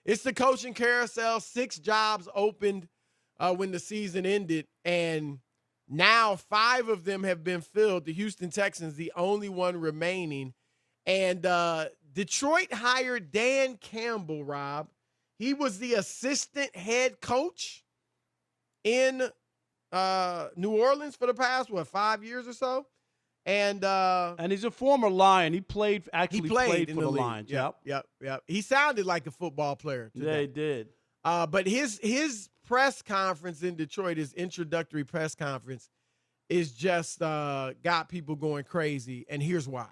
it's the coaching carousel. 6 jobs opened when the season ended, and now 5 of them have been filled. The Houston Texans, the only one remaining. And Detroit hired Dan Campbell, Rob. He was the assistant head coach in New Orleans for the past, 5 years or so? And he's a former Lion. He played played for the league. Lions. Yep. He sounded like a football player today. Yeah, he did. But his press conference in Detroit, his introductory press conference, is just got people going crazy, and here's why.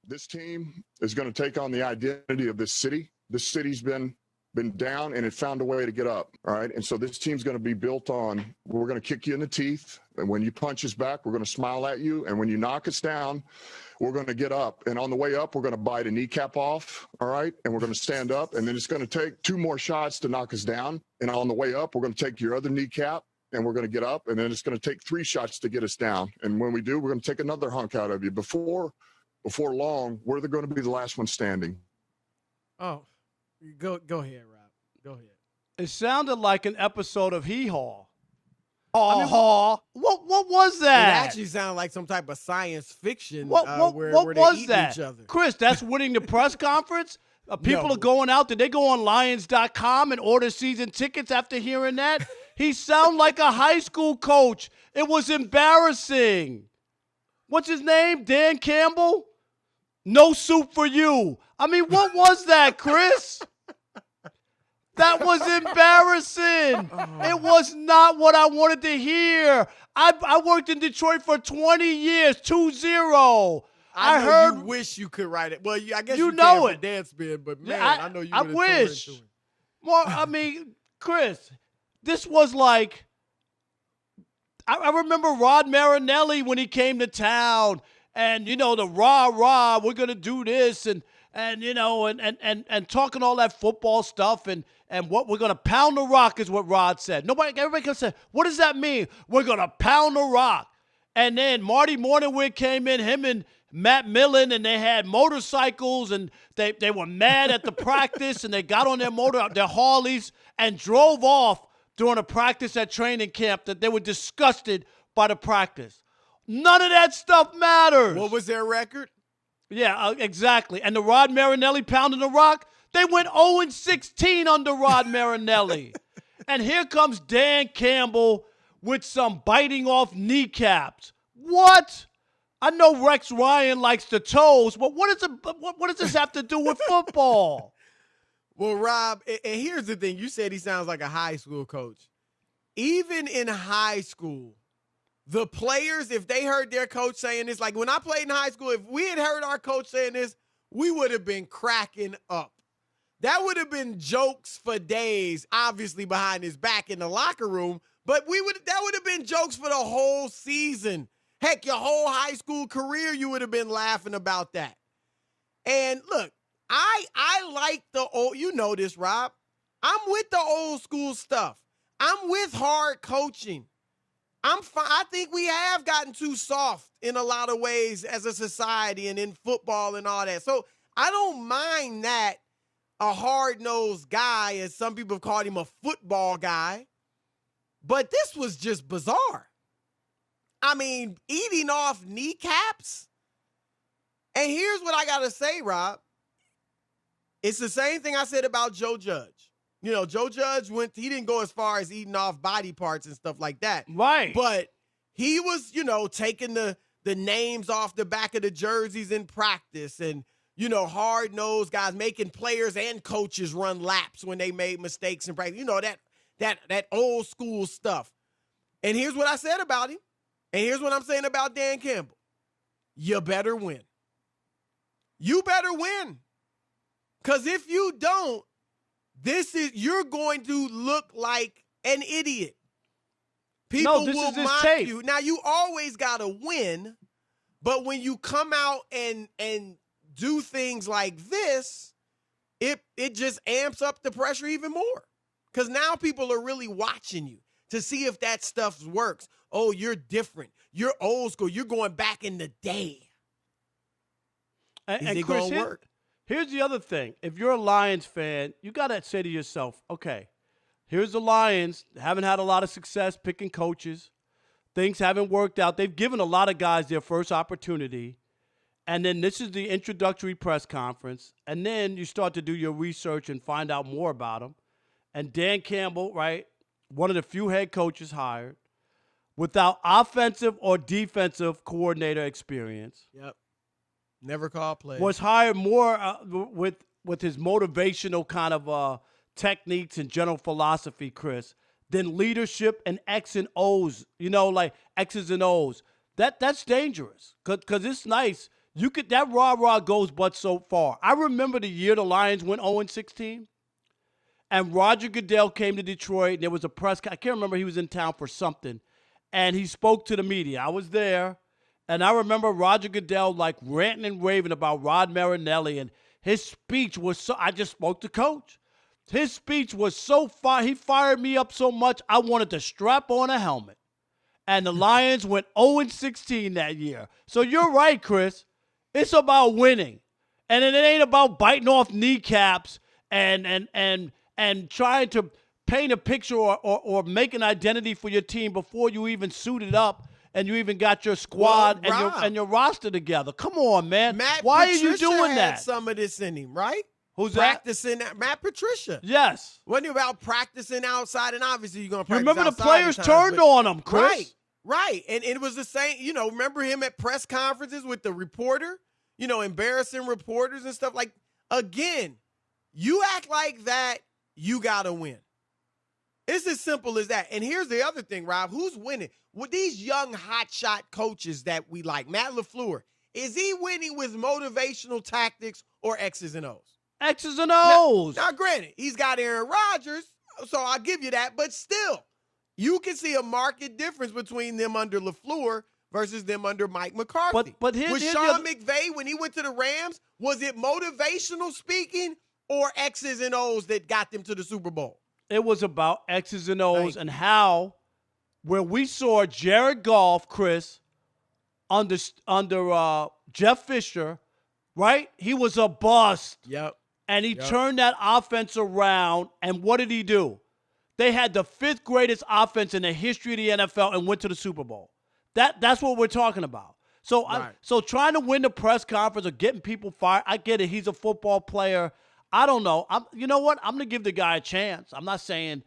This team is going to take on the identity of this city. This city's been down, and it found a way to get up, all right? And so this team's going to be built on, we're going to kick you in the teeth, and when you punch us back, we're going to smile at you, and when you knock us down, we're going to get up. And on the way up, we're going to bite a kneecap off, all right? And we're going to stand up, and then it's going to take 2 more shots to knock us down. And on the way up, we're going to take your other kneecap, and we're going to get up, and then it's going to take 3 shots to get us down. And when we do, we're going to take another hunk out of you. Before long, we're going to be the last one standing. Oh, go ahead, Rob. Go ahead. It sounded like an episode of Hee Haw. What was that? It actually sounded like some type of science fiction What where they was eat that? each other. Chris, that's winning the press conference? People No. are going out. Did they go on Lions.com and order season tickets after hearing that? He sounded like a high school coach. It was embarrassing. What's his name? Dan Campbell? No soup for you. I mean, what was that, Chris? That was embarrassing. It was not what I wanted to hear. I worked in Detroit for 20 years, 2-0. I heard. You wish you could write it. Well, I guess You you know can it. for dance band, but man, I I know you. I would've wish. tore into it. Well, I mean, Chris, this was like. I remember Rod Marinelli when he came to town, and the rah, we're gonna do this, and talking all that football stuff, and what we're gonna pound the rock is what Rod said. Everybody can say, what does that mean? We're gonna pound the rock. And then Marty Morningwig came in, him and Matt Millen, and they had motorcycles, and they were mad at the practice, and they got on their Harleys, and drove off during a practice at training camp that they were disgusted by the practice. None of that stuff matters. What was their record? Yeah, exactly. And the Rod Marinelli pounding the rock, they went 0-16 under Rod Marinelli. And here comes Dan Campbell with some biting off kneecaps. What? I know Rex Ryan likes the toes, but what does this have to do with football? Well, Rob, and here's the thing. You said he sounds like a high school coach. Even in high school, the players, if they heard their coach saying this, like when I played in high school, if we had heard our coach saying this, we would have been cracking up. That would have been jokes for days, obviously behind his back in the locker room, but that would have been jokes for the whole season. Heck, your whole high school career, you would have been laughing about that. And look, I like the old, you know this, Rob. I'm with the old school stuff. I'm with hard coaching. I'm fine. I think we have gotten too soft in a lot of ways as a society and in football and all that. So I don't mind that a hard-nosed guy, as some people have called him, a football guy. But this was just bizarre. I mean, eating off kneecaps. And here's what I got to say, Rob. It's the same thing I said about Joe Judge. Joe Judge he didn't go as far as eating off body parts and stuff like that. Right. But he was, taking the names off the back of the jerseys in practice and, hard-nosed guys making players and coaches run laps when they made mistakes in practice. That old school stuff. And here's what I said about him. And here's what I'm saying about Dan Campbell. You better win. You better win. Because if you don't, you're going to look like an idiot. People will mock you. Now, you always got to win, but when you come out and do things like this, it just amps up the pressure even more. Because now people are really watching you to see if that stuff works. Oh, you're different. You're old school. You're going back in the day. And Is it Chris, going to work? Here's the other thing. If you're a Lions fan, you got to say to yourself, okay, here's the Lions. Haven't had a lot of success picking coaches. Things haven't worked out. They've given a lot of guys their first opportunity. And then this is the introductory press conference. And then you start to do your research and find out more about them. And Dan Campbell, right, one of the few head coaches hired, without offensive or defensive coordinator experience. Yep. Never called plays. Was hired more with his motivational kind of techniques and general philosophy, Chris, than leadership and X and O's, like X's and O's. That's dangerous because it's nice. That rah-rah goes but so far. I remember the year the Lions went 0-16, and Roger Goodell came to Detroit, and there was a press. I can't remember, he was in town for something, and he spoke to the media. I was there. And I remember Roger Goodell like ranting and raving about Rod Marinelli, and his speech was so. I just spoke to Coach. His speech was so fire. He fired me up so much I wanted to strap on a helmet. And the Lions went 0-16 that year. So you're right, Chris. It's about winning, and it ain't about biting off kneecaps and trying to paint a picture or make an identity for your team before you even suited up. And you even got your squad and your roster together. Come on, man. Why are you doing that? Some of this in him, right? Who's practicing that? Matt Patricia. Yes. Wasn't it about practicing outside? And obviously you're going to practice remember outside. The players turned on him, Chris. Right. And it was the same, remember him at press conferences with the reporter, embarrassing reporters and stuff. Like, again, you act like that, you got to win. It's as simple as that. And here's the other thing, Rob. Who's winning? With these young hotshot coaches that we like, Matt LaFleur, is he winning with motivational tactics or X's and O's? X's and O's. Now, granted, he's got Aaron Rodgers, so I'll give you that. But still, you can see a marked difference between them under LaFleur versus them under Mike McCarthy. But with Sean McVay, when he went to the Rams, was it motivational speaking or X's and O's that got them to the Super Bowl? It was about X's and O's and how, where we saw Jared Goff, Chris, under Jeff Fisher, right? He was a bust. Yep. And he turned that offense around, and what did he do? They had the 5th greatest offense in the history of the NFL and went to the Super Bowl. That's what we're talking about. So, so trying to win the press conference or getting people fired, I get it. He's a football player. I don't know. You know what? I'm going to give the guy a chance. I'm not saying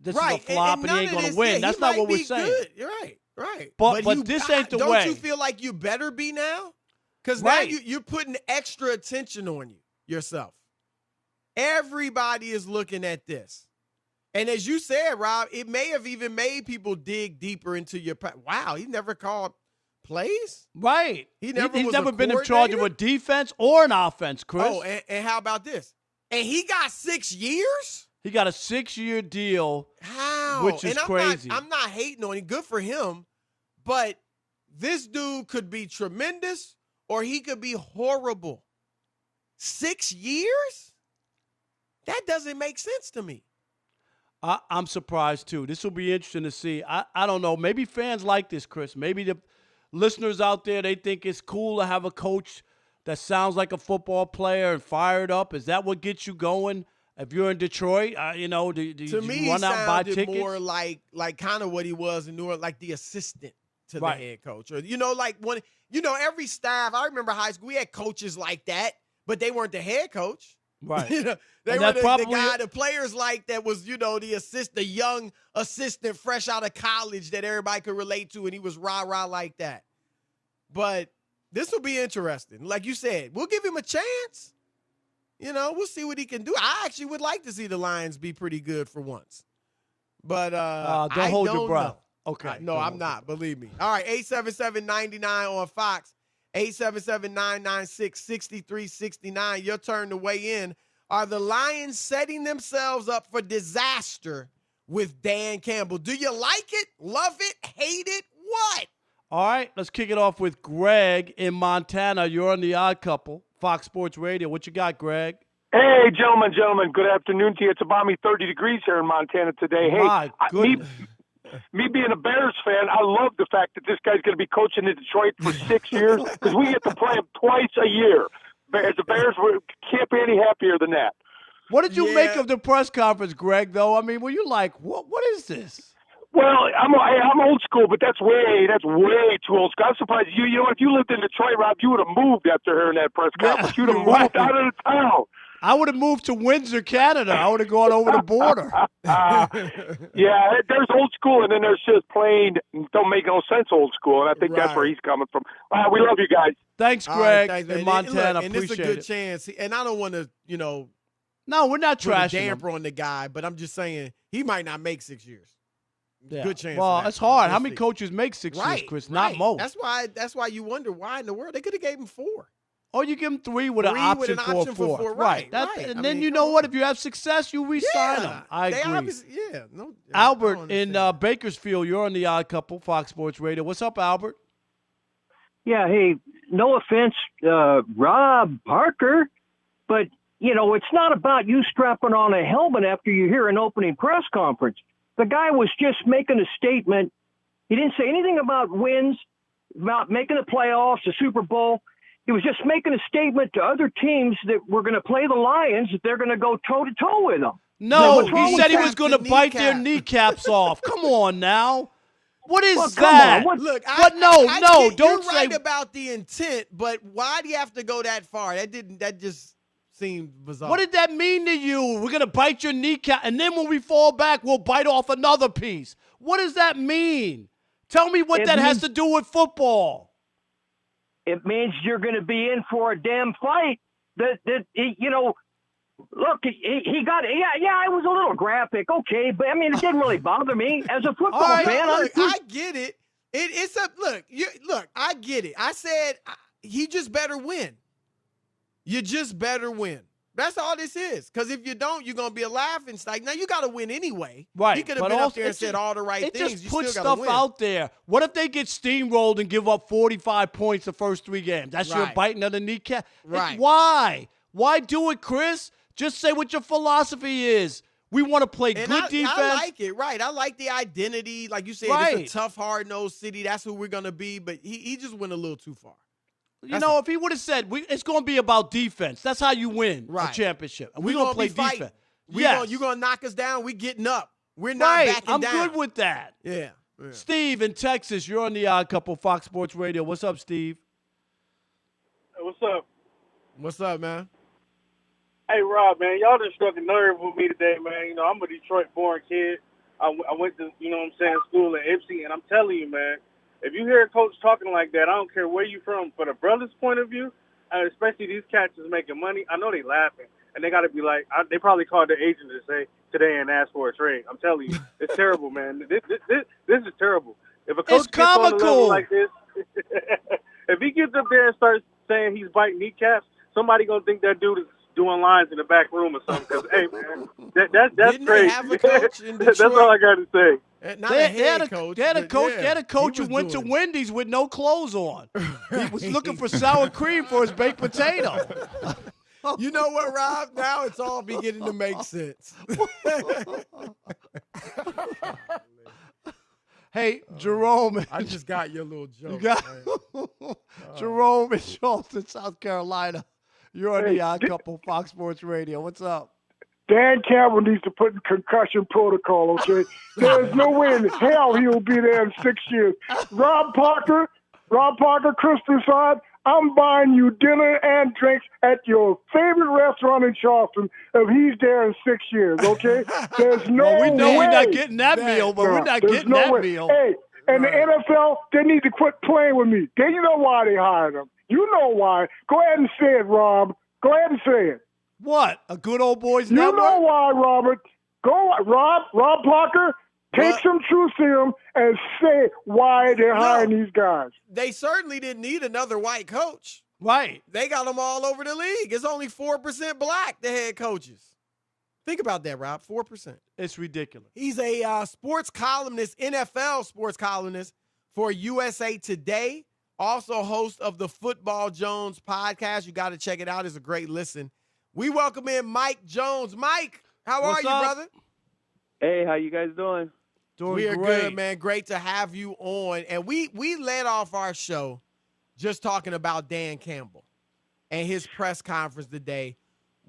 this is a flop and he ain't going to win. That's not what we're saying. Good. You're right. But this ain't the way. Don't you feel like you better be now? Because now you're putting extra attention on yourself. Everybody is looking at this. And as you said, Rob, it may have even made people dig deeper into your – wow, he never called plays? Right. He's never been in charge of a defense or an offense, Chris. Oh, and how about this? And he got 6 years? He got a 6-year deal. How? Which is crazy. I'm not hating on him. Good for him. But this dude could be tremendous or he could be horrible. 6 years? That doesn't make sense to me. I'm surprised, too. This will be interesting to see. I don't know. Maybe fans like this, Chris. Maybe the listeners out there, they think it's cool to have a coach that sounds like a football player and fired up. Is that what gets you going? If you're in Detroit, do you run out and buy tickets? To me, more like kind of what he was in New Orleans, like the assistant to the head coach. Or, like when, every staff, I remember high school, we had coaches like that, but they weren't the head coach. Right. They were the guy, the players like that was, the young assistant fresh out of college that everybody could relate to, and he was rah-rah like that. But this will be interesting. Like you said, we'll give him a chance. We'll see what he can do. I actually would like to see the Lions be pretty good for once. But don't hold your breath. Know. Okay. No, I'm not. Believe me. All right, 877-99 on Fox. 877-996-6369. Your turn to weigh in. Are the Lions setting themselves up for disaster with Dan Campbell? Do you like it, love it, hate it, what? All right, let's kick it off with Greg in Montana. You're on The Odd Couple, Fox Sports Radio. What you got, Greg? Hey, gentlemen. Good afternoon to you. It's about 30 degrees here in Montana today. My goodness. Me being a Bears fan, I love the fact that this guy's going to be coaching in Detroit for 6 years because we get to play him twice a year. The Bears can't be any happier than that. What did you make of the press conference, Greg, though? I mean, were you like, what is this? Well, I'm old school, but that's way too old school. I'm surprised you know, if you lived in Detroit, Rob, you would have moved after hearing that press conference. You'd have moved out of the town. I would have moved to Windsor, Canada. I would have gone over the border. Yeah, there's old school, and then there's just plain don't make no sense old school, and I think that's where he's coming from. We love you guys. Thanks, Greg, thanks, in Montana. And appreciate it's a good chance. And I don't want to, no, we're not put a trashing damper him. on the guy, but I'm just saying he might not make 6 years. Yeah. Good chance. Well, it's hard. How many coaches make 6 years, Chris? Not most. That's why you wonder why in the world they could have gave him 4. Or you give him 3 with an option for a 4. Right. And then you know what? If you have success, you re-sign him. I agree. Albert in Bakersfield, you're on the Odd Couple, Fox Sports Radio. What's up, Albert? Yeah, hey, no offense, Rob Parker, but, it's not about you strapping on a helmet after you hear an opening press conference. The guy was just making a statement. He didn't say anything about wins, about making the playoffs, the Super Bowl. He was just making a statement to other teams that were going to play the Lions, that they're going to go toe-to-toe with them. No, he said he was going to bite their kneecaps off. Come on now. What is that? Look, don't you're say right about the intent, but why do you have to go that far? That just seemed bizarre. What did that mean to you? We're going to bite your kneecap, and then when we fall back, we'll bite off another piece. What does that mean? Tell me what that has to do with football. It means you're going to be in for a damn fight. Look, he got, I was a little graphic, okay, but I mean, it didn't really bother me as a football fan. I get it. I get it. I said he just better win. You just better win. That's all this is. Because if you don't, you're going to be a laughing stock. Now, you got to win anyway. Right. He could have been up there and said all the right things. It just puts stuff out there. What if they get steamrolled and give up 45 points the first 3 games? That's your biting of the kneecap? Right. Why? Why do it, Chris? Just say what your philosophy is. We want to play good defense. I like it, right. I like the identity. Like you said, it's a tough, hard-nosed city. That's who we're going to be. But he just went a little too far. If he would have said, it's going to be about defense. That's how you win a championship. And we're going to play defense. You're going to knock us down. We're getting up. We're not backing down. I'm good with that. Yeah. Steve in Texas, you're on the Odd Couple, Fox Sports Radio. What's up, Steve? Hey, what's up? What's up, man? Hey, Rob, man, y'all just struck a nerve with me today, man. I'm a Detroit-born kid. I went to, school in Ipsy, and I'm telling you, man, if you hear a coach talking like that, I don't care where you from. For the brothers' point of view, especially these cats is making money, I know they laughing. And they got to be like, they probably called their agent to say today and ask for a trade. I'm telling you, it's terrible, man. This is terrible. If a coach gets on the level like this, if he gets up there and starts saying he's biting kneecaps, somebody going to think that dude is doing lines in the back room or something. Because, hey, man, that's Didn't crazy. They have a coach in Detroit? That's all I got to say. They had a coach who went to Wendy's with no clothes on. He was looking for sour cream for his baked potato. You know what, Rob? Now it's all beginning to make sense. Hey, Jerome. I just got your little joke. Jerome and Charleston, South Carolina. You're on the Odd Couple, Fox Sports Radio. What's up? Dan Campbell needs to put in concussion protocol, okay? There's no way in hell he'll be there in 6 years. Rob Parker, Chris Broussard, I'm buying you dinner and drinks at your favorite restaurant in Charleston if he's there in 6 years, okay? There's no way. We know we're not getting that meal, but we're not getting that meal. Hey, and the NFL, they need to quit playing with me. You know why they hired him. You know why. Go ahead and say it, Rob. Go ahead and say it. What? A good old boys network? You know why, Robert. Rob Parker, take some truth to him and say why they're hiring these guys. They certainly didn't need another white coach. Right. They got them all over the league. It's only 4% black, the head coaches. Think about that, Rob, 4%. It's ridiculous. He's a sports columnist, NFL sports columnist for USA Today, also host of the Football Jones podcast. You got to check it out. It's a great listen. We welcome in Mike Jones. Mike, how are you, brother? Hey, how you guys doing? We are great. good, man. Great to have you on. And we led off our show just talking about Dan Campbell. and his press conference today.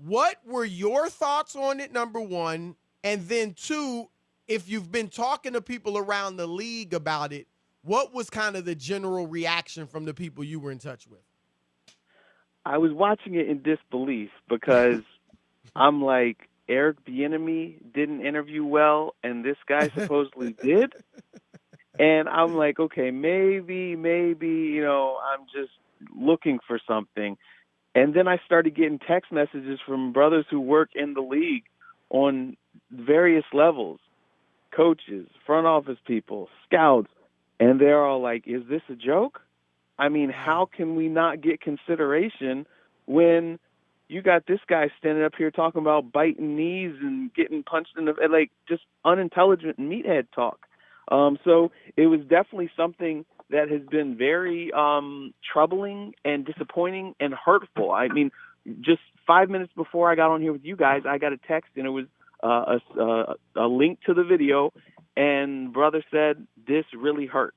What were your thoughts on it, number one? And then two, if you've been talking to people around the league about it, what was kind of the general reaction from the people you were in touch with? I was watching it in disbelief because I'm like, Eric Bieniemy didn't interview well, and this guy supposedly did. And I'm like, okay, maybe, I'm just looking for something. And then I started getting text messages from brothers who work in the league on various levels, coaches, front office people, scouts, and they're all like, is this a joke? I mean, how can we not get consideration when you got this guy standing up here talking about biting knees and getting punched in the like just unintelligent meathead talk. So it was definitely something that has been very troubling and disappointing and hurtful. I mean, just 5 minutes before I got on here with you guys, I got a text and it was a link to the video, and brother said, "This really hurts."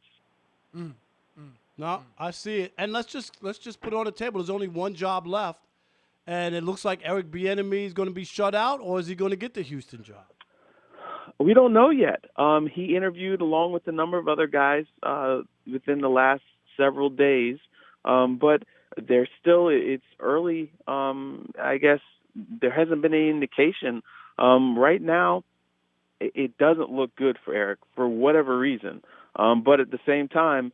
No, I see it. And let's just put it on the table. There's only one job left, and it looks like Eric Bieniemy is going to be shut out, or is he going to get the Houston job? We don't know yet. He interviewed along with a number of other guys within the last several days, but there's still, it's early. I guess there hasn't been any indication. Right now, it doesn't look good for Eric for whatever reason. But at the same time,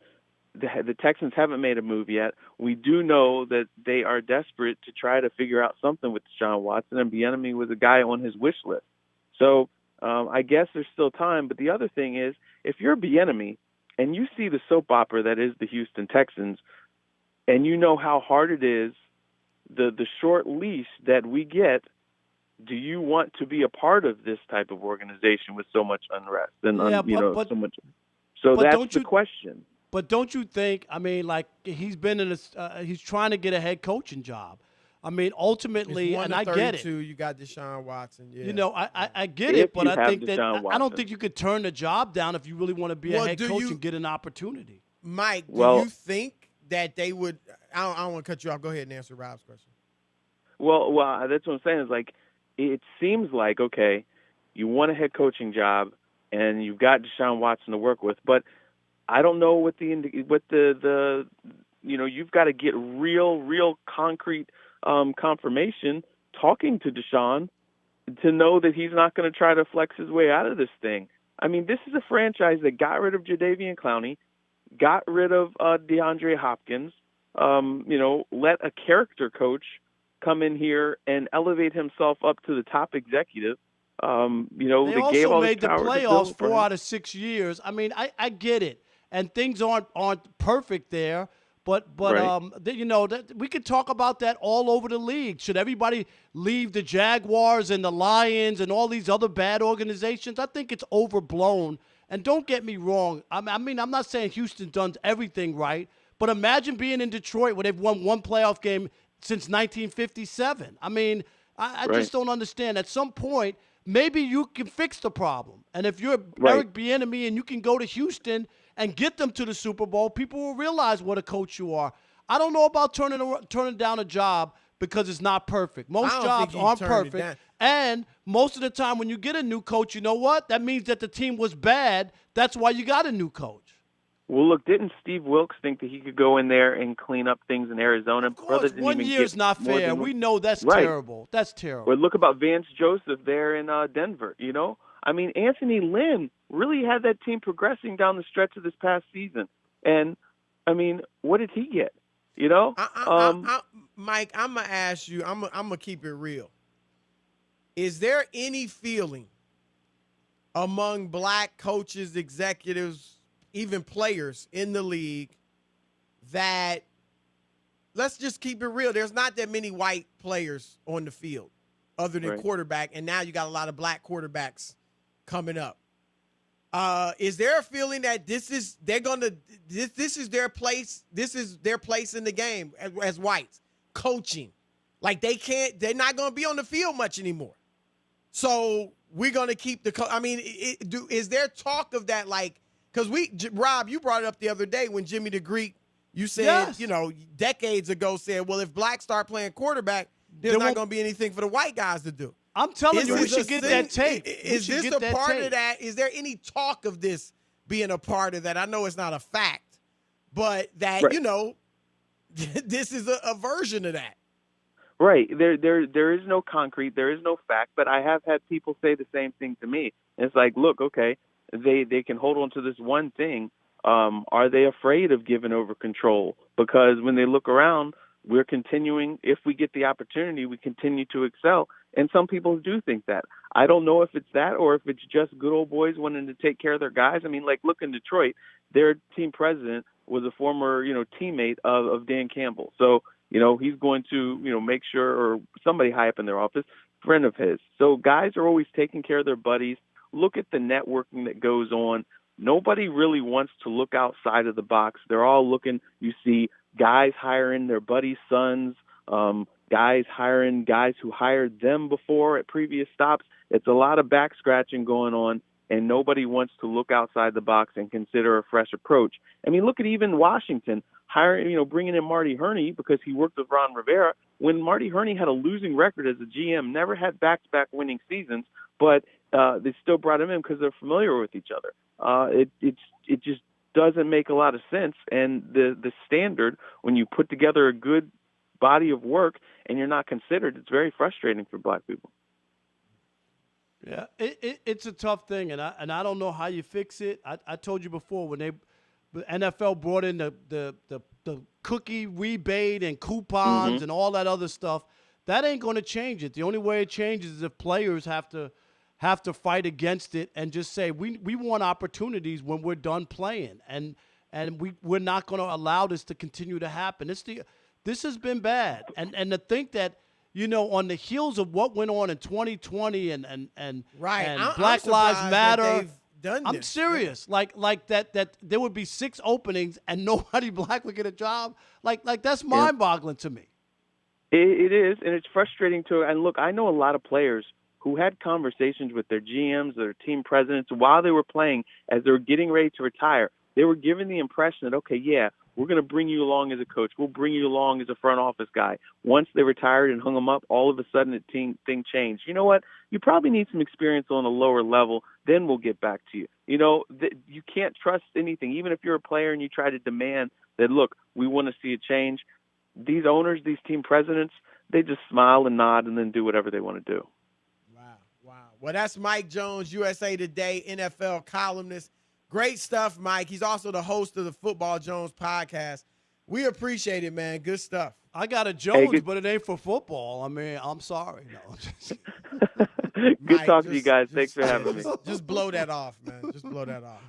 the Texans haven't made a move yet. We do know that they are desperate to try to figure out something with Deshaun Watson, and Bieniemy was a guy on his wish list. So I guess there's still time. But the other thing is, if you're Bieniemy and you see the soap opera that is the Houston Texans, and you know how hard it is, the short leash that we get, do you want to be a part of this type of organization with so much unrest and so much? So that's the question. But don't you think? I mean, like he's been in he's trying to get a head coaching job. I mean, ultimately, and I get it. You got Deshaun Watson. Yeah. You know, I get it, but I think that I don't think you could turn the job down if you really want to be a head coach and get an opportunity. Mike, do you think that they would? I don't want to cut you off. Go ahead and answer Rob's question. Well, that's what I'm saying. Is like it seems like okay, you want a head coaching job and you've got Deshaun Watson to work with, but I don't know what the you've got to get real concrete confirmation talking to Deshaun to know that he's not going to try to flex his way out of this thing. I mean, this is a franchise that got rid of Jadeveon Clowney, got rid of DeAndre Hopkins, let a character coach come in here and elevate himself up to the top executive. They also made the playoffs 4 out of 6 years. I mean, I get it. And things aren't perfect there, but right. We could talk about that all over the league. Should everybody leave the Jaguars and the Lions and all these other bad organizations? I think it's overblown. And don't get me wrong. I mean, I'm not saying Houston does everything right, but imagine being in Detroit where they've won one playoff game since 1957. I mean, I right. just don't understand. At some point, maybe you can fix the problem. And if you're right. Eric Bieniemy and you can go to Houston and get them to the Super Bowl, people will realize what a coach you are. I don't know about turning down a job because it's not perfect. Most jobs aren't perfect. And most of the time when you get a new coach, you know what? That means that the team was bad. That's why you got a new coach. Well, look, didn't Steve Wilkes think that he could go in there and clean up things in Arizona? Of course, 1 year is not fair. We know that's right. terrible. That's terrible. Well, look about Vance Joseph there in Denver, I mean, Anthony Lynn really had that team progressing down the stretch of this past season. And, I mean, what did he get? Mike, I'm going to ask you, I'm going to keep it real. Is there any feeling among black coaches, executives, even players in the league that, let's just keep it real, there's not that many white players on the field other than right. quarterback, and now you got a lot of black quarterbacks coming up. Is there a feeling that this is their place? This is their place in the game as whites, coaching. Like they're not going to be on the field much anymore. So we're going to keep is there talk of that? Like, because Rob, you brought it up the other day when Jimmy the Greek You said, Yes. decades ago said, well, if blacks start playing quarterback, there's not going to be anything for the white guys to do. I'm telling you, we this should a get thing? that tape. Is this a part of that? Is there any talk of this being a part of that? I know it's not a fact, but that, Right. this is a version of that. Right. There is no concrete, there is no fact, but I have had people say the same thing to me. And it's like, look, okay, they can hold on to this one thing. Are they afraid of giving over control? Because when they look around, we're continuing, if we get the opportunity, we continue to excel. And some people do think that. I don't know if it's that or if it's just good old boys wanting to take care of their guys. I mean, like, look in Detroit, their team president was a former, teammate of Dan Campbell. So, he's going to, make sure, or somebody high up in their office, friend of his. So guys are always taking care of their buddies. Look at the networking that goes on. Nobody really wants to look outside of the box. They're all looking, you see guys hiring their buddies' sons, guys hiring guys who hired them before at previous stops. It's a lot of back scratching going on, and nobody wants to look outside the box and consider a fresh approach. I mean, look at even Washington hiring, bringing in Marty Herney because he worked with Ron Rivera. When Marty Herney had a losing record as a GM, never had back-to-back winning seasons, but they still brought him in because they're familiar with each other. It just doesn't make a lot of sense. And the standard, when you put together a good body of work and you're not considered, it's very frustrating for black people. Yeah, it's a tough thing, and I don't know how you fix it. I told you before when the NFL brought in the cookie rebate and coupons and all that other stuff, that ain't going to change it. The only way it changes is if players have to fight against it and just say we want opportunities when we're done playing, and we're not going to allow this to continue to happen. This has been bad, and to think that, on the heels of what went on in 2020 and Black Lives Matter, I'm serious. Like that there would be 6 openings and nobody black would get a job. Like that's mind-boggling to me. It is, and it's frustrating too. And look, I know a lot of players who had conversations with their GMs, their team presidents while they were playing, as they were getting ready to retire. They were given the impression that, okay, yeah, we're going to bring you along as a coach. We'll bring you along as a front office guy. Once they retired and hung them up, all of a sudden thing changed. You know what? You probably need some experience on a lower level. Then we'll get back to you. You can't trust anything. Even if you're a player and you try to demand that, look, we want to see a change. These owners, these team presidents, they just smile and nod and then do whatever they want to do. Wow. Well, that's Mike Jones, USA Today NFL columnist. Great stuff, Mike. He's also the host of the Football Jones podcast. We appreciate it, man. Good stuff. I got a Jones, but it ain't for football. I mean, I'm sorry. No. Good talking to you guys. Thanks for having me. Just blow that off, man. Just blow that off.